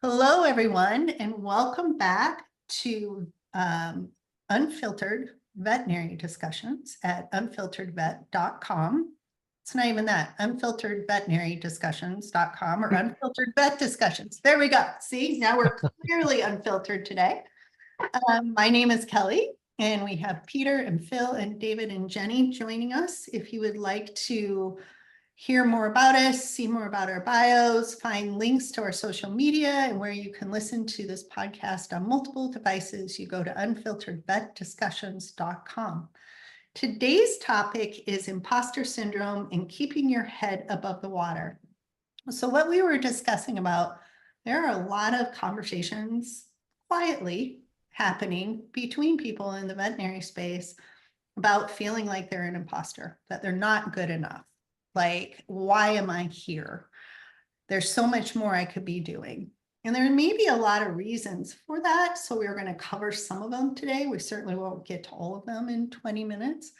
Hello, everyone, and welcome back to Unfiltered Veterinary Discussions at unfilteredvet.com. It's not even that, unfilteredveterinaryDiscussions.com or Unfiltered Vet Discussions. There we go. See, now we're clearly unfiltered today. My name is Kelly, and we have Peter and Phil and David and Jenny joining us. If you would like to hear more about us, see more about our bios, find links to our social media and where you can listen to this podcast on multiple devices, you go to unfilteredvetdiscussions.com. Today's topic is imposter syndrome and keeping your head above the water. So what we were discussing about, there are a lot of conversations quietly happening between people in the veterinary space about feeling like they're an imposter, that they're not good enough. Like, why am I here? There's so much more I could be doing. And there may be a lot of reasons for that. So we're going to cover some of them today. We certainly won't get to all of them in 20 minutes.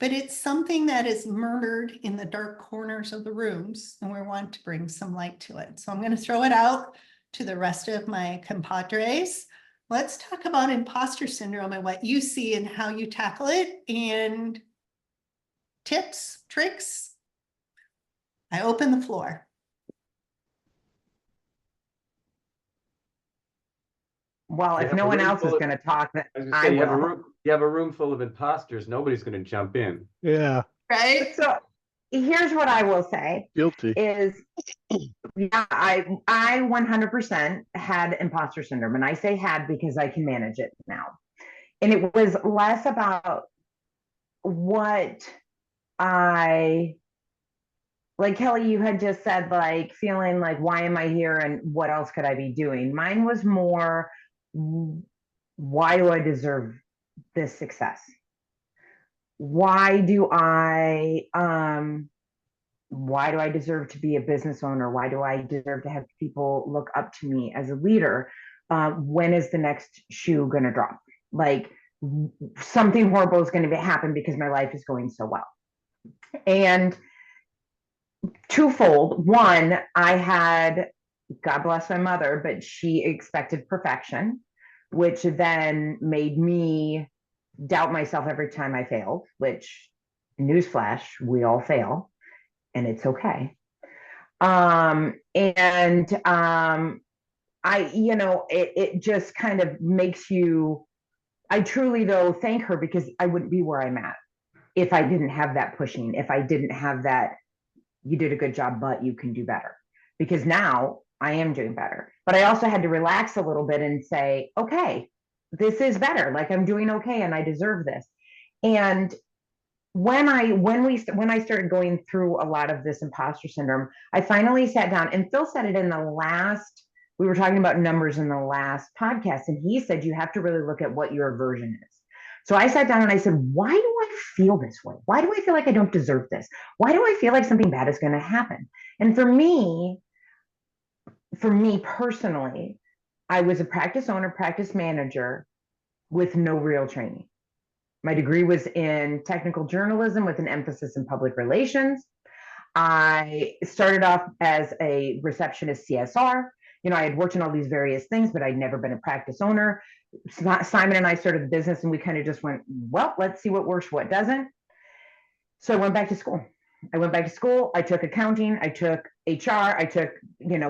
But it's something that is murmured in the dark corners of the rooms, and we want to bring some light to it. So I'm going to throw it out to the rest of my compadres. Let's talk about imposter syndrome and what you see and how you tackle it, and tips, tricks. I open the floor. Well, if no one else is going to talk, then I will. You have a room full of imposters. Nobody's going to jump in. Yeah. Right. So here's what I will say. Guilty. Is yeah, I 100% had imposter syndrome, and I say had because I can manage it now. And it was less about what like Kelly, you had just said, like, feeling like, why am I here and what else could I be doing? Mine was more, why do I deserve this success? Why do I deserve to be a business owner? Why do I deserve to have people look up to me as a leader? When is the next shoe going to drop? Like, something horrible is going to happen because my life is going so well. And twofold. One, I had, God bless my mother, but she expected perfection, which then made me doubt myself every time I failed, which, newsflash, we all fail, and it's okay. It just kind of makes you, I truly, though, thank her, because I wouldn't be where I'm at if I didn't have that pushing, if I didn't have that, you did a good job, but you can do better. Because now I am doing better. But I also had to relax a little bit and say, okay, this is better. Like, I'm doing okay and I deserve this. And when I started going through a lot of this imposter syndrome, I finally sat down, and Phil said it in the last, we were talking about numbers in the last podcast, and he said you have to really look at what your aversion is. So I sat down and I said, why do I feel this way? Why do I feel like I don't deserve this? Why do I feel like something bad is going to happen? And for me personally, I was a practice owner, practice manager with no real training. My degree was in technical journalism with an emphasis in public relations. I started off as a receptionist CSR. I had worked in all these various things, but I'd never been a practice owner. Simon and I started the business, and we kind of just went, well, let's see what works, what doesn't. So I went back to school. I took accounting, I took HR, I took,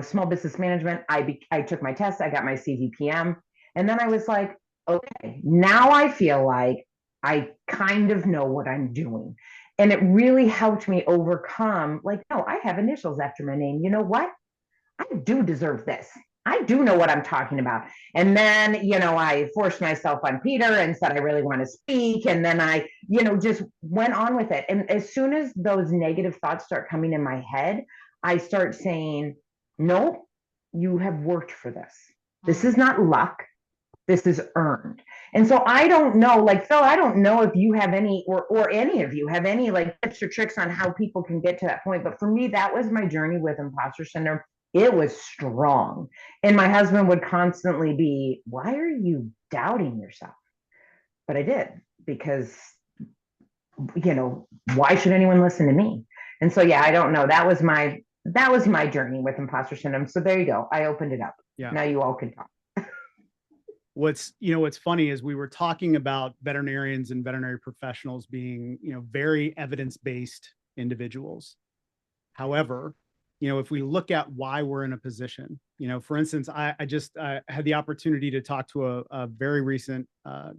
small business management. I took my test, I got my CVPM. And then I was like, okay, now I feel like I kind of know what I'm doing. And it really helped me overcome, like, no, I have initials after my name. You know what? I do deserve this. I do know what I'm talking about. And then, I forced myself on Peter and said, I really want to speak. And then I, just went on with it. And as soon as those negative thoughts start coming in my head, I start saying, no, you have worked for this. This is not luck. This is earned. And so I don't know, like, Phil, I don't know if you have any, or any of you have any, like, tips or tricks on how people can get to that point. But for me, that was my journey with imposter syndrome. It was strong. And my husband would constantly be, why are you doubting yourself? But I did, because, why should anyone listen to me? And so, yeah, I don't know. That was my that was my journey with imposter syndrome. So there you go. I opened it up. Yeah. Now you all can talk. What's funny is we were talking about veterinarians and veterinary professionals being, very evidence-based individuals. However, if we look at why we're in a position, for instance, I had the opportunity to talk to a very recent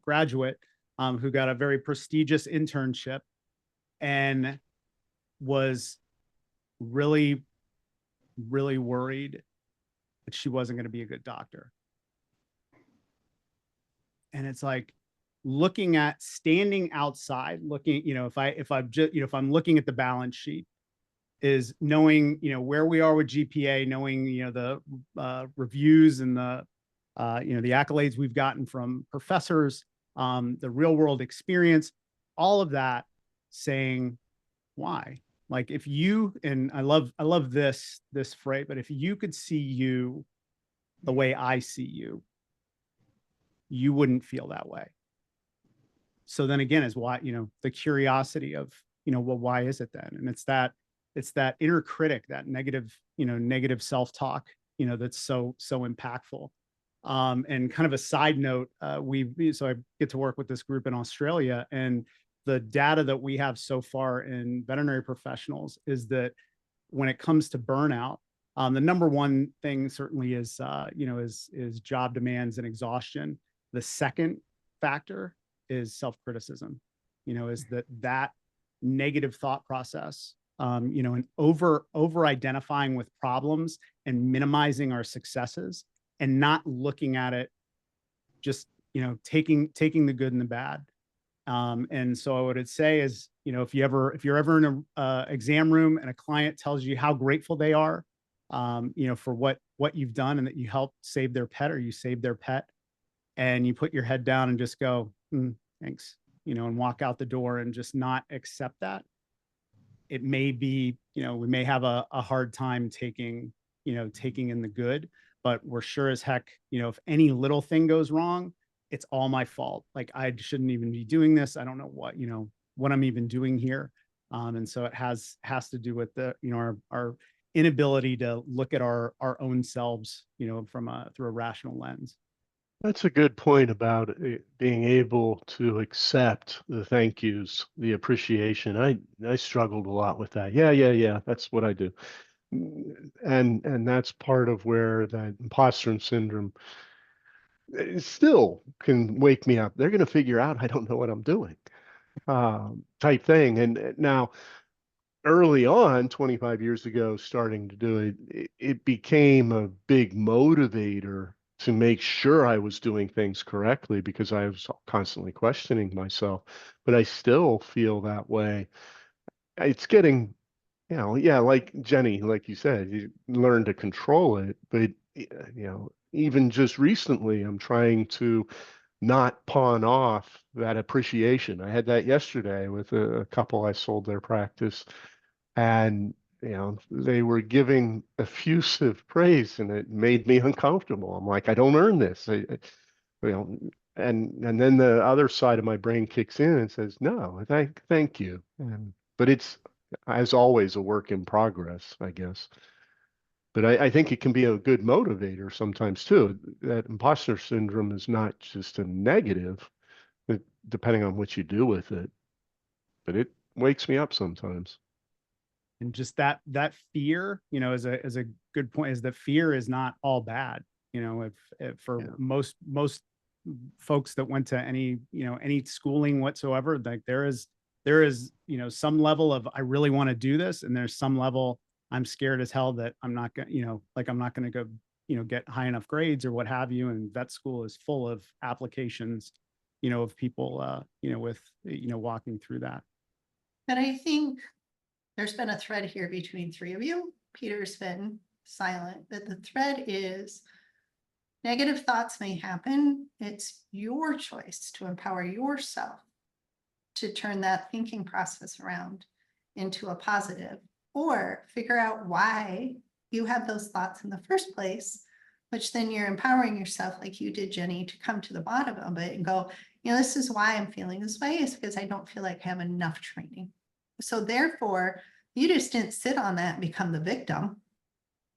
graduate who got a very prestigious internship and was really, really worried that she wasn't going to be a good doctor. And it's like looking at standing outside, looking, if I'm looking at the balance sheet, is knowing, where we are with GPA, knowing, the reviews and the accolades we've gotten from professors, the real world experience, all of that, saying why. Like if you, and I love this phrase, but if you could see you the way I see you, you wouldn't feel that way. So then again is why, the curiosity of, well, why is it then? And it's that inner critic, that negative self-talk, that's so impactful. And kind of a side note, so I get to work with this group in Australia, and the data that we have so far in veterinary professionals is that when it comes to burnout, the number one thing certainly is, is job demands and exhaustion. The second factor is self-criticism, is that negative thought process, and over identifying with problems and minimizing our successes and not looking at it, just, taking the good and the bad. And so what I'd say is, if you're ever in a exam room and a client tells you how grateful they are, for what you've done and that you helped save their pet or you saved their pet, and you put your head down and just go, thanks, and walk out the door and just not accept that, it may be, we may have a hard time taking in the good, but we're sure as heck, if any little thing goes wrong, it's all my fault. Like I shouldn't even be doing this. I don't know what I'm even doing here. And so it has to do with the, our inability to look at our own selves, through a rational lens. That's a good point about being able to accept the thank yous, the appreciation. I struggled a lot with that. Yeah. That's what I do. And that's part of where that imposter syndrome still can wake me up. They're going to figure out I don't know what I'm doing, type thing. And now, early on, 25 years ago, starting to do it became a big motivator to make sure I was doing things correctly because I was constantly questioning myself. But I still feel that way. It's getting, like Jenni, like you said, you learn to control it. But, even just recently, I'm trying to not pawn off that appreciation. I had that yesterday with a couple I sold their practice, and they were giving effusive praise, and it made me uncomfortable. I'm like, I don't earn this. And then the other side of my brain kicks in and says, no, thank you. But it's, as always, a work in progress, I guess. But I think it can be a good motivator sometimes too. That imposter syndrome is not just a negative, depending on what you do with it, but it wakes me up sometimes. And just that fear, is a good point, is that fear is not all bad. If most folks that went to any schooling whatsoever, like there is, some level of, I really want to do this. And there's some level, I'm scared as hell that I'm not going to, I'm not going to go, get high enough grades or what have you. And vet school is full of applications, of people, with, walking through that. But I think there's been a thread here between three of you. Peter's been silent, but the thread is negative thoughts may happen. It's your choice to empower yourself to turn that thinking process around into a positive, or figure out why you had those thoughts in the first place, which then you're empowering yourself, like you did, Jenni, to come to the bottom of it and go, this is why I'm feeling this way, is because I don't feel like I have enough training. So therefore, You just didn't sit on that and become the victim.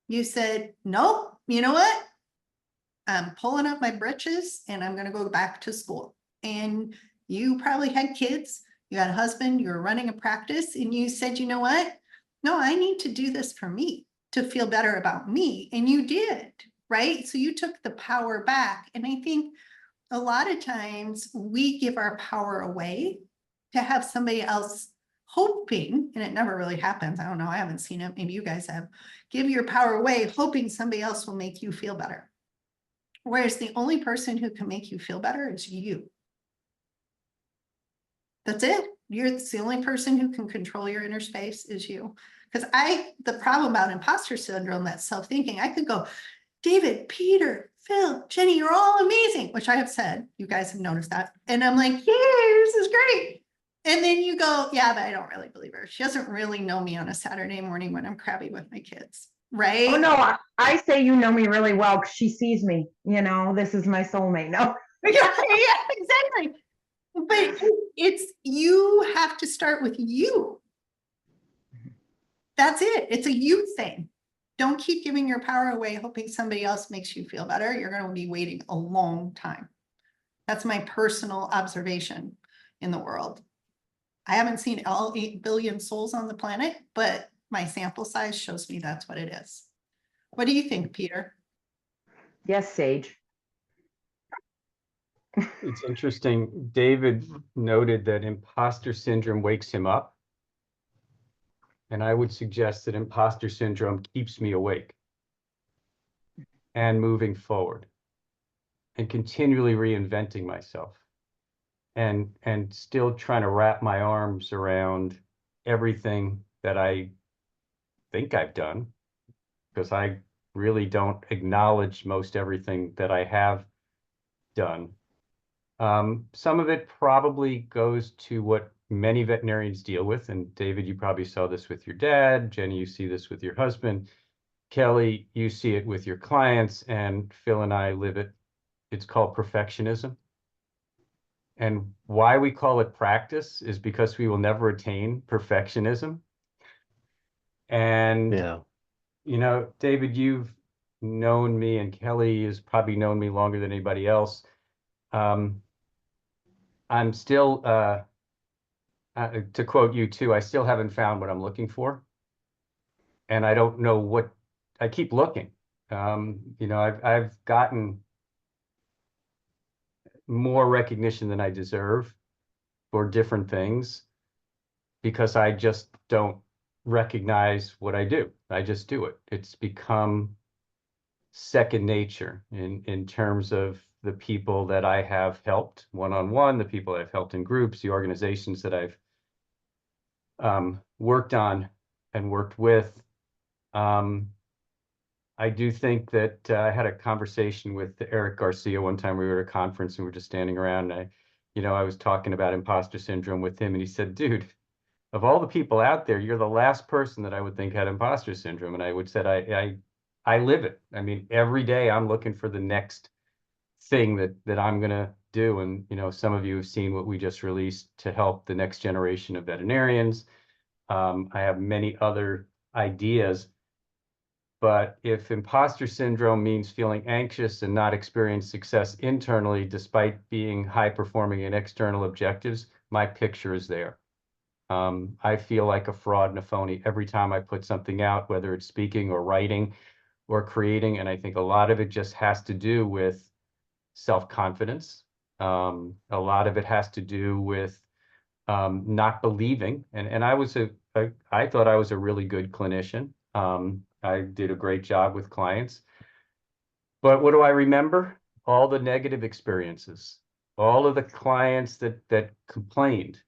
You said, nope, you know what? I'm pulling up my britches and I'm going to go back to school. And you probably had kids, you had a husband, you were running a practice, and you said, you know what? No, I need to do this for me to feel better about me. And you did, right? So you took the power back. And I think a lot of times we give our power away to have somebody else hoping, and it never really happens. I don't know. I haven't seen it. Maybe you guys have. Give your power away, hoping somebody else will make you feel better. Whereas the only person who can make you feel better is you. That's it. It's the only person who can control your inner space is you. Because the problem about imposter syndrome, that self-thinking, I could go, David, Peter, Phil, Jenny, you're all amazing, which I have said. You guys have noticed that. And I'm like, yeah, this is great. And then you go, yeah, but I don't really believe her. She doesn't really know me on a Saturday morning when I'm crabby with my kids, right? Oh, no, I say you know me really well because she sees me. You know, this is my soulmate. No. Yeah, exactly. But it's, you have to start with you. That's it. It's a you thing. Don't keep giving your power away, hoping somebody else makes you feel better. You're going to be waiting a long time. That's my personal observation in the world. I haven't seen all 8 billion souls on the planet, but my sample size shows me that's what it is. What do you think, Peter? Yes, Sage. It's interesting. David noted that imposter syndrome wakes him up. And I would suggest that imposter syndrome keeps me awake and moving forward and continually reinventing myself and still trying to wrap my arms around everything that I think I've done, because I really don't acknowledge most everything that I have done. Some of it probably goes to what many veterinarians deal with. And David, you probably saw this with your dad. Jenny, you see this with your husband. Kelly, you see it with your clients. And Phil and I live it. It's called perfectionism. And why we call it practice is because we will never attain perfectionism. And, Yeah. you know, David, you've known me, and Kelly has probably known me longer than anybody else. I'm still, to quote you too, I still haven't found what I'm looking for. And I don't know what, I keep looking. You know, I've gotten more recognition than I deserve for different things because I just don't recognize what I do. I just do it. It's become second nature in terms of the people that I have helped one-on-one, the people I've helped in groups, the organizations that I've worked on and worked with. I do think that I had a conversation with Eric Garcia one time. We were at a conference and we were just standing around, and I was talking about imposter syndrome with him, and he said, dude, of all the people out there, you're the last person that I would think had imposter syndrome. And I would say, I live it. I mean, every day I'm looking for the next thing that I'm going to do. And, some of you have seen what we just released to help the next generation of veterinarians. I have many other ideas. But if imposter syndrome means feeling anxious and not experience success internally, despite being high performing in external objectives, my picture is there. I feel like a fraud and a phony every time I put something out, whether it's speaking or writing or creating. And I think a lot of it just has to do with self-confidence. A lot of it has to do with not believing. And I thought I was a really good clinician. I did a great job with clients. But what do I remember? All the negative experiences, all of the clients that complained.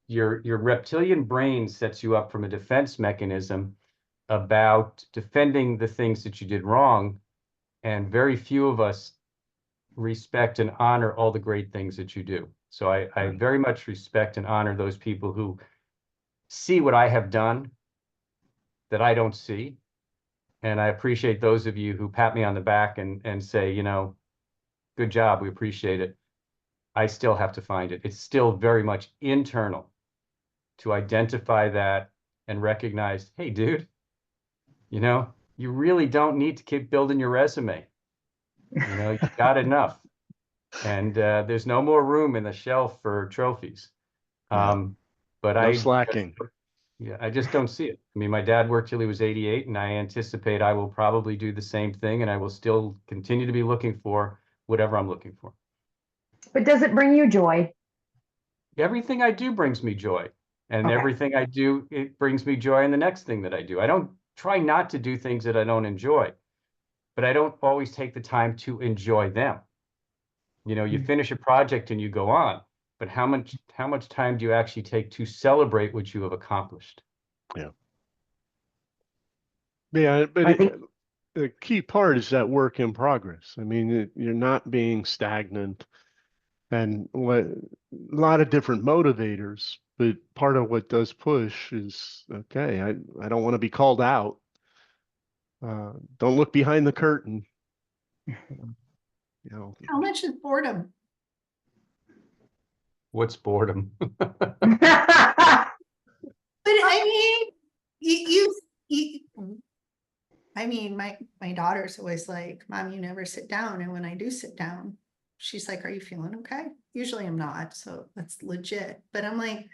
Your reptilian brain sets you up from a defense mechanism about defending the things that you did wrong. And very few of us respect and honor all the great things that you do. So I very much respect and honor those people who see what I have done that I don't see. And I appreciate those of you who pat me on the back and say, good job, we appreciate it. I still have to find it. It's still very much internal to identify that and recognized, hey, dude, you know, you really don't need to keep building your resume. You know, you got enough. And there's no more room in the shelf for trophies. But No slacking. Yeah, I just don't see it. I mean, my dad worked till he was 88, and I anticipate I will probably do the same thing, and I will still continue to be looking for whatever I'm looking for. But does it bring you joy? Everything I do brings me joy, and Okay. everything I do, it brings me joy in the next thing that I do. I don't try not to do things that I don't enjoy, but I don't always take the time to enjoy them. You know, you finish a project and you go on, but how much time do you actually take to celebrate what you have accomplished? Yeah, but I think the key part is that work in progress. I mean, you're not being stagnant, and a lot of different motivators, but part of what does push is, okay, I don't want to be called out. Don't look behind the curtain. You know, How much is boredom? What's boredom? But I mean, you I mean, my daughter's always like, Mom, you never sit down. And when I do sit down, she's like, are you feeling okay? Usually I'm not, so that's legit. But I'm like,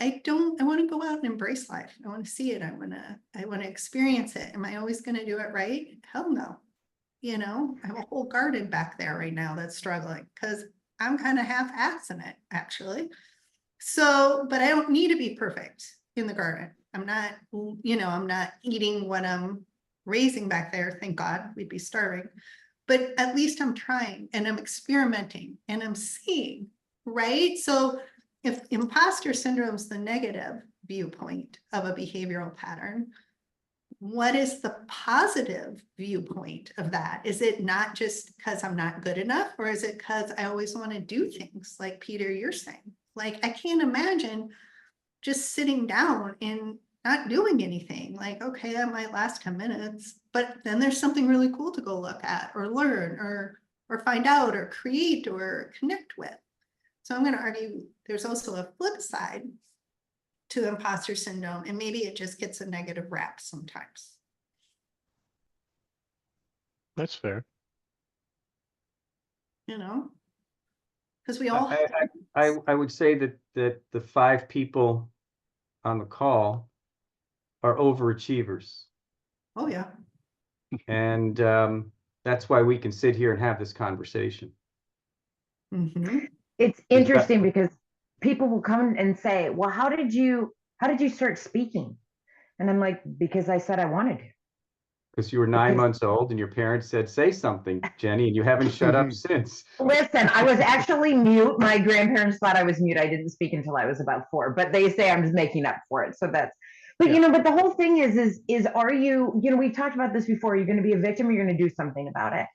I want to go out and embrace life. I want to see it. I want to experience it. Am I always going to do it right? Hell no. You know, I have a whole garden back there right now that's struggling because I'm kind of half-assing it, actually. So, but I don't need to be perfect in the garden. I'm not, you know, I'm not eating what I'm raising back there. Thank God, we'd be starving. But at least I'm trying and I'm experimenting and I'm seeing, right? So if imposter syndrome is the negative viewpoint of a behavioral pattern, what is the positive viewpoint of that? Is it not just because I'm not good enough, or is it because I always want to do things like Peter, you're saying? Like, I can't imagine just sitting down and not doing anything. Like, okay, that might last 10 minutes, but then there's something really cool to go look at or learn or find out or create or connect with. So I'm going to argue there's also a flip side to imposter syndrome, and maybe it just gets a negative rap sometimes. that's fair. You know, because we all have I would say that the 5 people on the call are overachievers. Oh, yeah. And that's why we can sit here and have this conversation. Mhm. it's interesting because people will come and say, well, how did you start speaking? And I'm like, because I said I wanted to. Because you were 9 months old and your parents said, say something, Jenny, and you haven't shut up since. Listen, I was actually mute. My grandparents thought I was mute. I didn't speak until I was about 4, but they say I'm just making up for it. So that's, but Yeah. you know, but the whole thing is are you, you know, we've talked about this before. You're going to be a victim, or you're going to do something about it.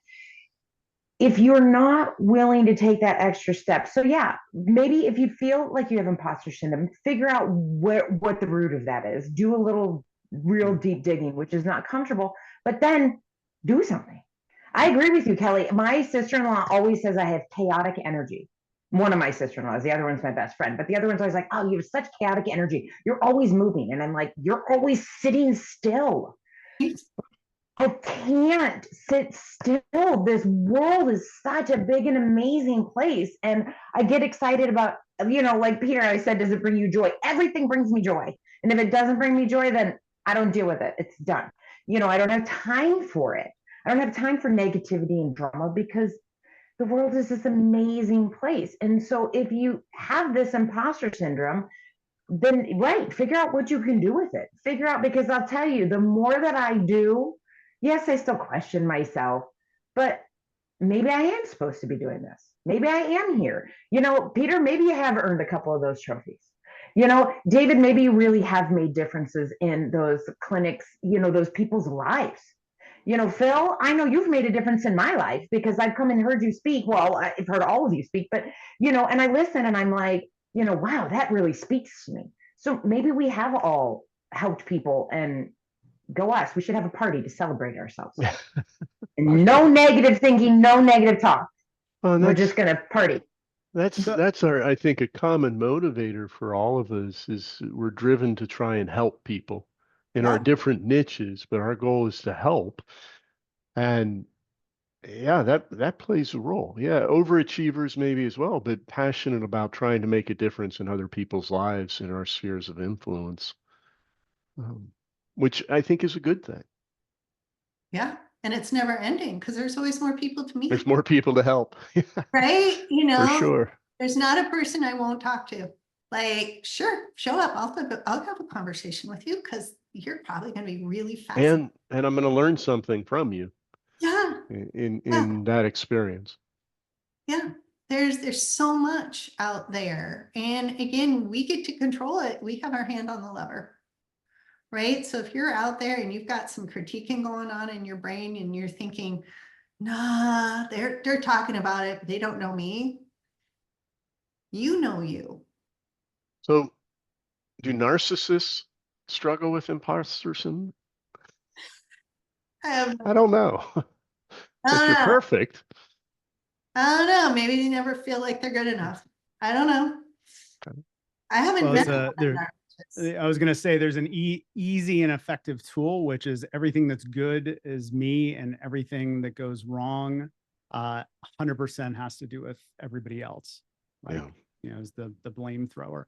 If you're not willing to take that extra step. So yeah, maybe if you feel like you have imposter syndrome, figure out what the root of that is. Do a little real deep digging, which is not comfortable, but then do something. I agree with you, Kelly. My sister-in-law always says I have chaotic energy. One of my sister-in-laws, the other one's my best friend, but the other one's always like, oh, you have such chaotic energy. You're always moving. And I'm like, you're always sitting still. I can't sit still. This world is such a big and amazing place. And I get excited about, you know, like Peter, I said, does it bring you joy? Everything brings me joy. And if it doesn't bring me joy, then I don't deal with it. It's done. You know, I don't have time for it. I don't have time for negativity and drama because the world is this amazing place. And so if you have this imposter syndrome, then right, figure out what you can do with it. Figure out, because I'll tell you, the more that I do, yes, I still question myself, but maybe I am supposed to be doing this. Maybe I am here. You know, Peter, maybe you have earned a couple of those trophies. You know, David, maybe you really have made differences in those clinics, you know, those people's lives. You know, Phil, I know you've made a difference in my life because I've come and heard you speak. Well, I've heard all of you speak, but, you know, and I listen and I'm like, you know, wow, that really speaks to me. So maybe we have all helped people, and go us. We should have a party to celebrate ourselves. And no negative thinking, no negative talk. Well, We're just going to party. That's our, I think, a common motivator for all of us is we're driven to try and help people in our Yeah. different niches, but our goal is to help. And yeah, that plays a role. Yeah, overachievers maybe as well, but passionate about trying to make a difference in other people's lives in our spheres of influence, um, which I think is a good thing. Yeah. And it's never ending because there's always more people to There's meet, more people to help. right? For sure. There's not a person I won't talk to. Like, sure, show up. I'll have a conversation with you because you're probably going to be really fascinating. And I'm going to learn something from you Yeah. in Yeah. that experience. Yeah. There's so much out there. And again, we get to control it. We have our hand on the lever. Right. So if you're out there and you've got some critiquing going on in your brain and you're thinking, nah, they're talking about it, but they don't know me. You know you. So, do narcissists struggle with imposter syndrome? I have I don't know. I If don't you're know. perfect, I don't know. Maybe they never feel like they're good enough. I don't know. I haven't Well, met it's a I was going to say there's an easy and effective tool, which is everything that's good is me and everything that goes wrong, 100% has to do with everybody else. Like, yeah. is the blame thrower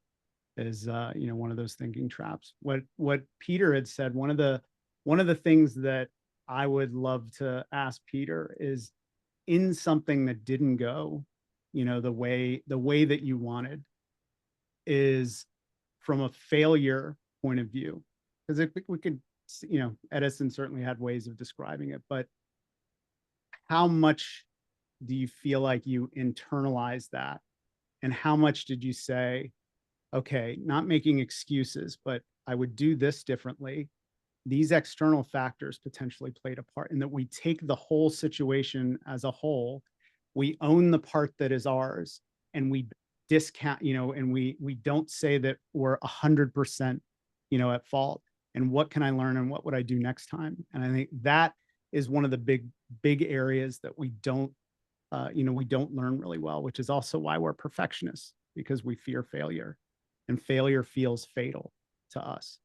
is, one of those thinking traps. What Peter had said, one of the things that I would love to ask Peter is in something that didn't go, the way that you wanted is from a failure point of view, because we could, Edison certainly had ways of describing it, but how much do you feel like you internalize that? And how much did you say, okay, not making excuses, but I would do this differently. These external factors potentially played a part, and that we take the whole situation as a whole, we own the part that is ours, and we discount, and we don't say that we're 100%, at fault. And what can I learn, and what would I do next time? And I think that is one of the big areas that we don't learn really well, which is also why we're perfectionists, because we fear failure, and failure feels fatal to us.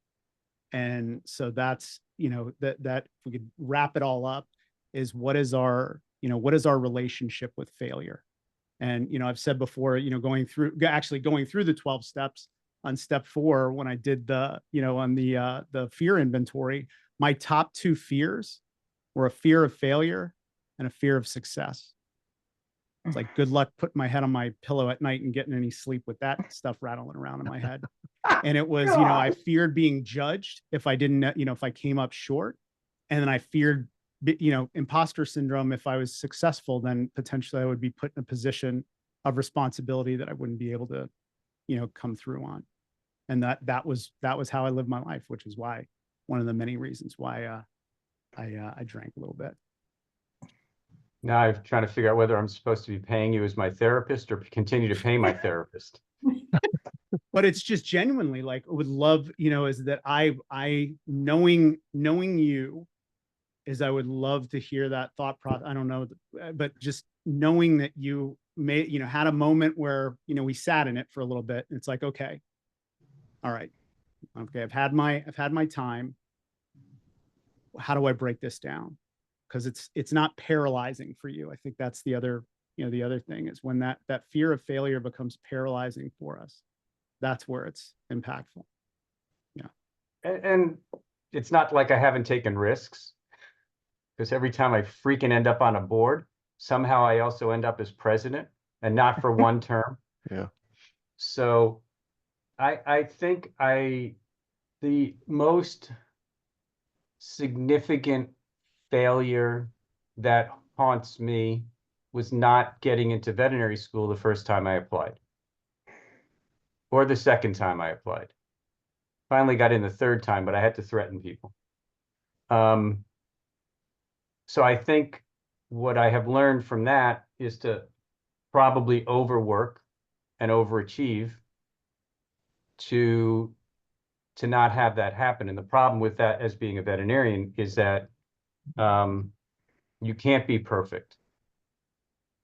And so that's, that if we could wrap it all up, is what is our relationship with failure? And, I've said before, going through the 12 steps, on step 4, when I did on the fear inventory, my top 2 fears were a fear of failure and a fear of success. It's like, good luck putting my head on my pillow at night and getting any sleep with that stuff rattling around in my head. And it was, I feared being judged if I didn't, if I came up short. And then I feared, imposter syndrome. If I was successful, then potentially I would be put in a position of responsibility that I wouldn't be able to, come through on. And that was how I lived my life, which is why, one of the many reasons why I drank a little bit. Now I'm trying to figure out whether I'm supposed to be paying you as my therapist or continue to pay my therapist. But it's just genuinely like, I would love, is that I knowing you, is I would love to hear that thought process. I don't know, but just knowing that you had a moment where, we sat in it for a little bit. And it's like, okay, all right, okay, I've had my time. How do I break this down? Because it's not paralyzing for you. I think that's the other thing, is when that fear of failure becomes paralyzing for us. That's where it's impactful. Yeah. And it's not like I haven't taken risks, because every time I freaking end up on a board, somehow I also end up as president, and not for one term. Yeah. So I think the most significant failure that haunts me was not getting into veterinary school the first time I applied, or the second time I applied. Finally got in the third time, but I had to threaten people. So I think what I have learned from that is to probably overwork and overachieve to not have that happen. And the problem with that, as being a veterinarian, is that you can't be perfect.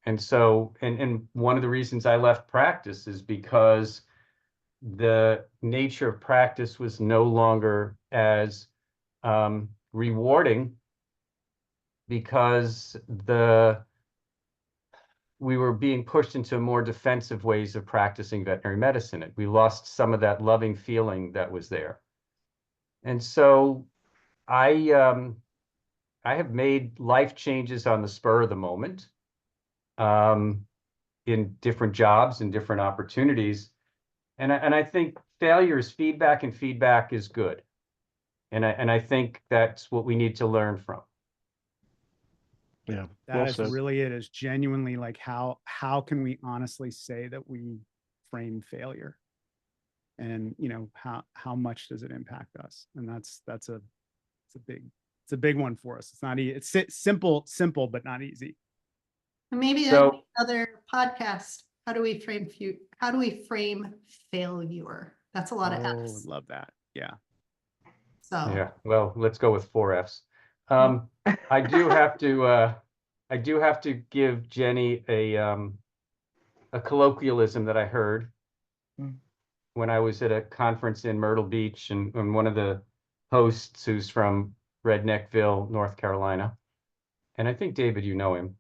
And so, and one of the reasons I left practice is because the nature of practice was no longer as rewarding, because we were being pushed into more defensive ways of practicing veterinary medicine. We lost some of that loving feeling that was there. And so I have made life changes on the spur of the moment, in different jobs and different opportunities. And I think failure is feedback, and feedback is good. And I think that's what we need to learn from. Yeah. That well is said. really it, is genuinely like how can we honestly say that we frame failure? And how much does it impact us? And it's a big one for us. It's not easy. It's simple, but not easy. Maybe So- another podcast. How do we frame failure? That's a lot of Oh, F's. love that. Yeah. So Yeah, well, let's go with 4 Fs. I do have to give Jenny a colloquialism that I heard when I was at a conference in Myrtle Beach, and one of the hosts, who's from Redneckville, North Carolina, and I think, David, you know him,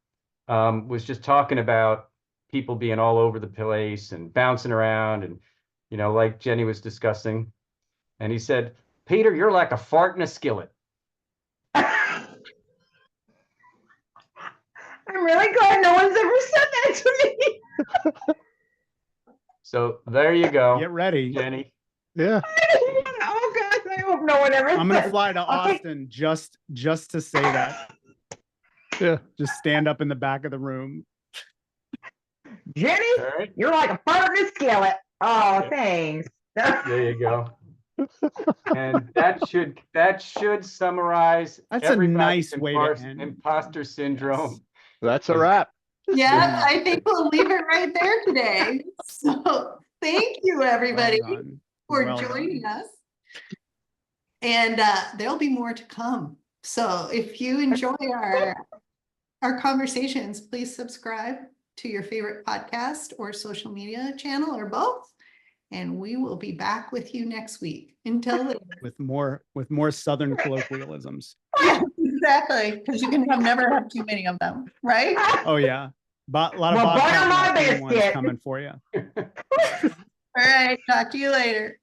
was just talking about people being all over the place and bouncing around, and like Jenny was discussing, and he said, "Peter, you're like a fart in a skillet." I'm really glad no one's ever said that to me. So there you go, Get ready. Jenny. Yeah. Oh gosh, I hope no one ever I'm gonna says. fly to Okay. Austin just to say that. Yeah. Just stand up in the back of the room. Jenny, All right, you're like a fart in a skillet. Oh, thanks. there you go. And that should summarize That's a everybody's nice way to end. imposter syndrome. Yes. That's a wrap. yeah, I think we'll leave it right there today. So thank you, everybody, Well done. for Well joining done. us. And there'll be more to come. So if you enjoy our conversations, please subscribe to your favorite podcast or social media channel, or both. And we will be back with you next week. Until then. With more Southern colloquialisms. Exactly, because you can never have too many of them, right? Oh yeah. A lot of Well, butter Bobcat my Goldthwait ones biscuit. coming for you. All right, talk to you later.